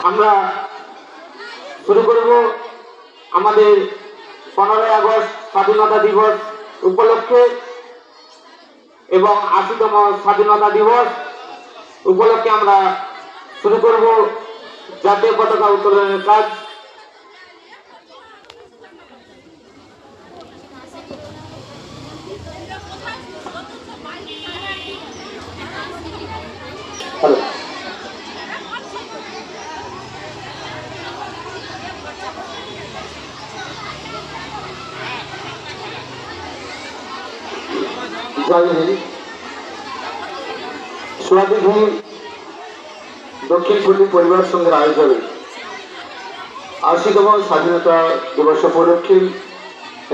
আমরা শুরু করব আমাদের 15ই আগস্ট স্বাধীনতা দিবস উপলক্ষে এবং 80তম স্বাধীনতা দিবস উপলক্ষে আমরা শুরু করব জাতীয় পতাকা উত্তোলনের কাজ। সোয়াদিঘি দক্ষিণপল্লী পরিবার সংঘের আয়োজনে 80তম স্বাধীনতা দিবস উপলক্ষে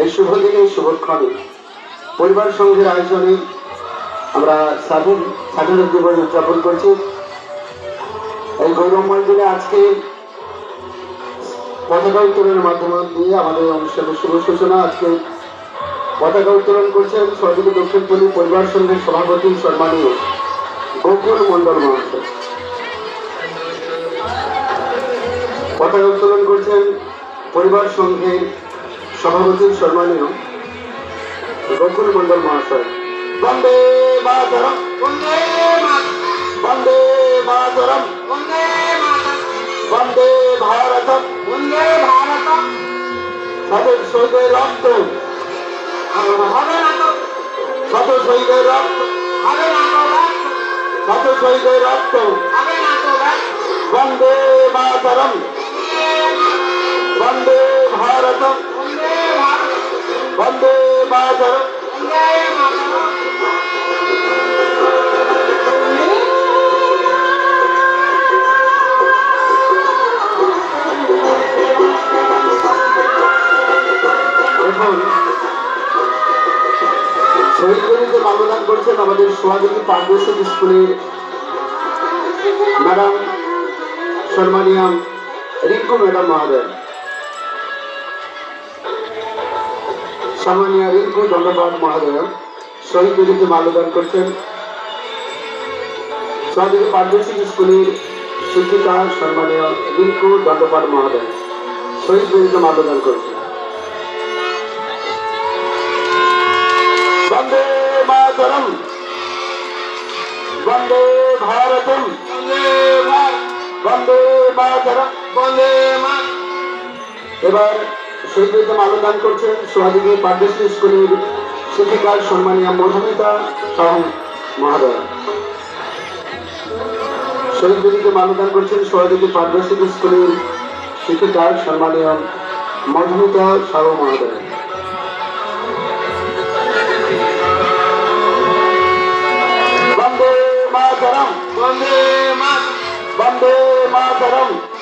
এই শুভ দিনে শুভক্ষণে পরিবার সংঘের আয়োজনে আমরা স্বাধীনতা দিবস উদযাপন করছি। এই গৌরবময় দিনে আজকে পতাকা উত্তোলনের মাধ্যমে দিয়ে আমাদের অনুষ্ঠানের শুভ সূচনা। আজকে পতাকা উত্তোলন করছেন সোয়াদিঘি দক্ষিণপল্লী পরিবার সংঘের সভাপতি সম্মানীয় গোকুল মন্ডল মহাশয়। পতাকা উত্তোলন করছেন পরিবার সংঘের সভাপতি সম্মানীয় গোকুল মন্ডল মহাশয়। বন্দে মাতরম, বন্দে মাতরম, বন্দে মাতরম, বন্দে মাতরম, বন্দে ভারতম, বন্দে ভারতম। শত শহীদের রক্ত হবে না তো, শত শহীদের রক্ত হবে না তো, শত শহীদের রক্ত হবে না তো। বন্দে মাতরম, বন্দে ভারতম, বন্দে ভারতম, বন্দে মাতরম, বন্দে মাতরম। এখন শহীদ গণিতে মাল্যদান করছেন আমাদের সোয়াদিঘি পাবলিক স্কুলের ম্যাডাম সম্মানীয় রিঙ্কু ম্যাডাম মহোদয়। সম্মানীয় রিঙ্কু দণ্ডপাঠ মহোদয় শহীদ গণিতে মাল্যদান করছেন। সোয়াদিঘি পাবলিক স্কুলের শিক্ষিকা সম্মানীয় রিঙ্কু দণ্ডপাঠ মহোদয় শহীদ গণিতে মাল্যদান করছেন। বন্দে মাতরম, বন্দে ভারতম, বন্দে ভারত, বন্দে মাতরম, বন্দে মাতরম। এবার শহীদদের মাল্যদান করছেন সোয়াদিঘি পাবলিক স্কুলের শিক্ষিকা সম্মানীয় মধুমিতা সাহু মহোদয়। শহীদদেরকে মাল্যদান করছেন সোয়াদিঘি পাবলিক স্কুলের শিক্ষিকা সম্মানীয় মধুমিতা সাহু মহোদয়। বন্দে মাতরম, বন্দে মাতরম, বন্দে মাতরম।